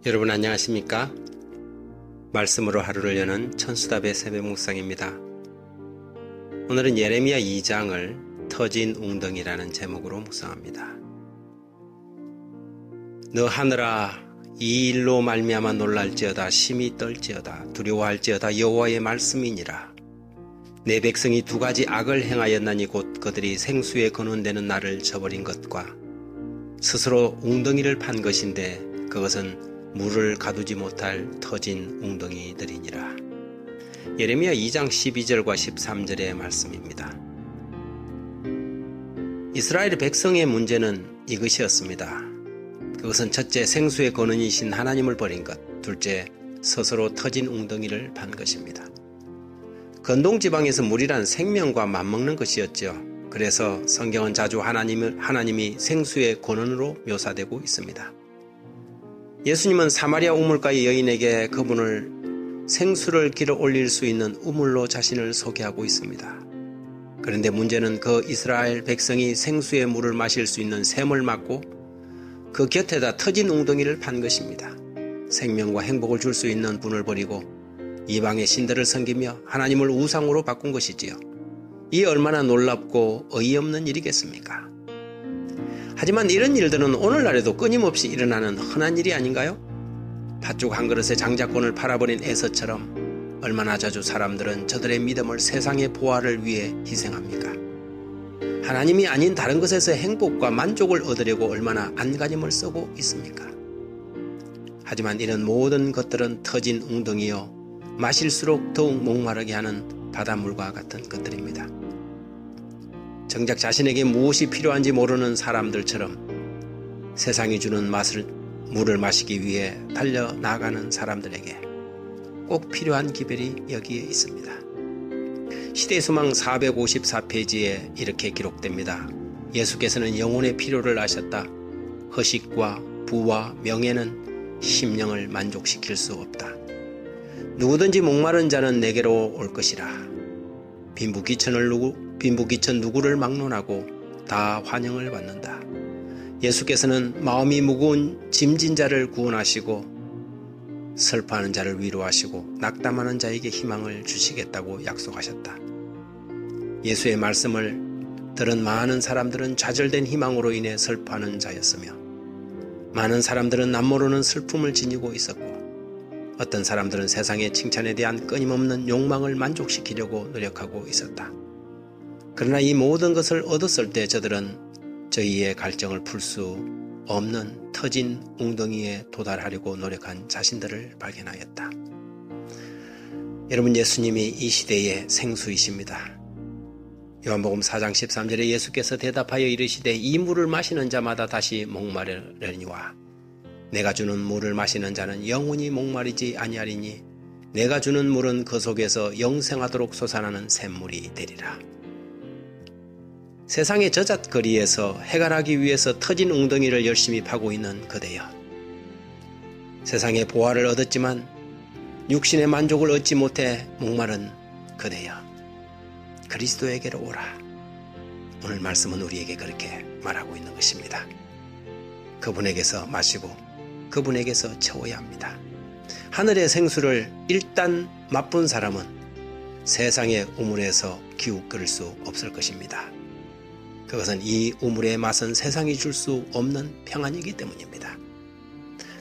여러분 안녕하십니까? 말씀으로 하루를 여는 천수답의 새벽 묵상입니다. 오늘은 예레미야 2장을 터진 웅덩이라는 제목으로 묵상합니다. 너 하늘아, 이 일로 말미암아 놀랄지어다. 심히 떨지어다. 두려워할지어다. 여호와의 말씀이니라. 내 백성이 두 가지 악을 행하였나니 곧 그들이 생수에 거론되는 나를 저버린 것과 스스로 웅덩이를 판 것인데 그것은 물을 가두지 못할 터진 웅덩이들이니라. 예레미야 2장 12절과 13절의 말씀입니다. 이스라엘의 백성의 문제는 이것이었습니다. 그것은 첫째, 생수의 근원이신 하나님을 버린 것. 둘째, 스스로 터진 웅덩이를 판 것입니다. 건동지방에서 물이란 생명과 맞먹는 것이었죠. 그래서 성경은 자주 하나님이 생수의 근원으로 묘사되고 있습니다. 예수님은 사마리아 우물가의 여인에게 그분을 생수를 길어 올릴 수 있는 우물로 자신을 소개하고 있습니다. 그런데 문제는 그 이스라엘 백성이 생수의 물을 마실 수 있는 샘을 막고 그 곁에다 터진 웅덩이를 판 것입니다. 생명과 행복을 줄 수 있는 분을 버리고 이방의 신들을 섬기며 하나님을 우상으로 바꾼 것이지요. 이 얼마나 놀랍고 어이없는 일이겠습니까? 하지만 이런 일들은 오늘날에도 끊임없이 일어나는 흔한 일이 아닌가요? 팥죽 한 그릇에 장자권을 팔아버린 에서처럼 얼마나 자주 사람들은 저들의 믿음을 세상의 보화를 위해 희생합니까? 하나님이 아닌 다른 것에서 행복과 만족을 얻으려고 얼마나 안간힘을 쓰고 있습니까? 하지만 이런 모든 것들은 터진 웅덩이요, 마실수록 더욱 목마르게 하는 바닷물과 같은 것들입니다. 정작 자신에게 무엇이 필요한지 모르는 사람들처럼 세상이 주는 물을 마시기 위해 달려나가는 사람들에게 꼭 필요한 기별이 여기에 있습니다. 시대수망 454페이지에 이렇게 기록됩니다. 예수께서는 영혼의 필요를 아셨다. 허식과 부와 명예는 심령을 만족시킬 수 없다. 누구든지 목마른 자는 내게로 올 것이라. 빈부귀천 누구를 막론하고 다 환영을 받는다. 예수께서는 마음이 무거운 짐진 자를 구원하시고 슬퍼하는 자를 위로하시고 낙담하는 자에게 희망을 주시겠다고 약속하셨다. 예수의 말씀을 들은 많은 사람들은 좌절된 희망으로 인해 슬퍼하는 자였으며 많은 사람들은 남모르는 슬픔을 지니고 있었고 어떤 사람들은 세상의 칭찬에 대한 끊임없는 욕망을 만족시키려고 노력하고 있었다. 그러나 이 모든 것을 얻었을 때 저들은 저희의 갈증을 풀 수 없는 터진 웅덩이에 도달하려고 노력한 자신들을 발견하였다. 여러분, 예수님이 이 시대의 생수이십니다. 요한복음 4장 13절에 예수께서 대답하여 이르시되 이 물을 마시는 자마다 다시 목마르려니와 내가 주는 물을 마시는 자는 영원히 목마르지 아니하리니 내가 주는 물은 그 속에서 영생하도록 솟아나는 샘물이 되리라. 세상의 저잣거리에서 해결하기 위해서 터진 웅덩이를 열심히 파고 있는 그대여, 세상의 보화를 얻었지만 육신의 만족을 얻지 못해 목마른 그대여, 그리스도에게로 오라. 오늘 말씀은 우리에게 그렇게 말하고 있는 것입니다. 그분에게서 마시고 그분에게서 채워야 합니다. 하늘의 생수를 일단 맛본 사람은 세상의 우물에서 기웃 거릴 수 없을 것입니다. 그것은 이 우물의 맛은 세상이 줄 수 없는 평안이기 때문입니다.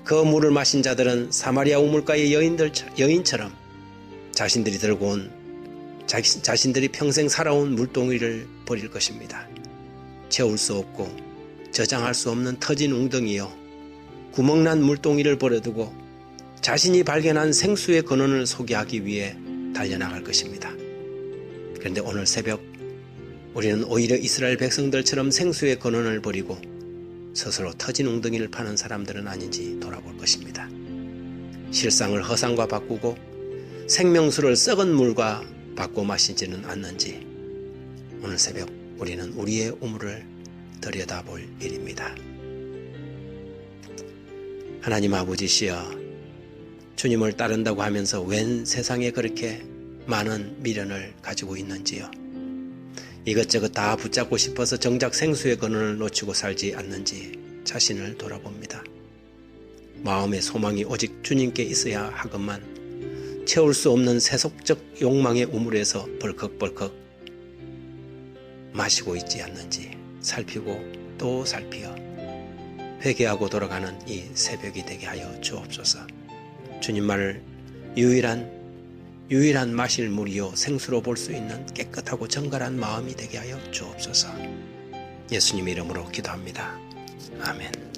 그 물을 마신 자들은 사마리아 우물가의 여인처럼 자신들이 들고 온 자신들이 평생 살아온 물동이를 버릴 것입니다. 채울 수 없고 저장할 수 없는 터진 웅덩이요, 구멍난 물동이를 버려두고 자신이 발견한 생수의 근원을 소개하기 위해 달려나갈 것입니다. 그런데 오늘 새벽 우리는 오히려 이스라엘 백성들처럼 생수의 근원을 버리고 스스로 터진 웅덩이를 파는 사람들은 아닌지 돌아볼 것입니다. 실상을 허상과 바꾸고 생명수를 썩은 물과 바꿔 마시지는 않는지 오늘 새벽 우리는 우리의 우물을 들여다볼 일입니다. 하나님 아버지시여, 주님을 따른다고 하면서 웬 세상에 그렇게 많은 미련을 가지고 있는지요. 이것저것 다 붙잡고 싶어서 정작 생수의 근원을 놓치고 살지 않는지 자신을 돌아봅니다. 마음의 소망이 오직 주님께 있어야 하건만 채울 수 없는 세속적 욕망의 우물에서 벌컥벌컥 마시고 있지 않는지 살피고 또 살피어 회개하고 돌아가는 이 새벽이 되게 하여 주옵소서. 주님만을 유일한 마실 물이요 생수로 볼 수 있는 깨끗하고 정갈한 마음이 되게 하여 주옵소서. 예수님 이름으로 기도합니다. 아멘.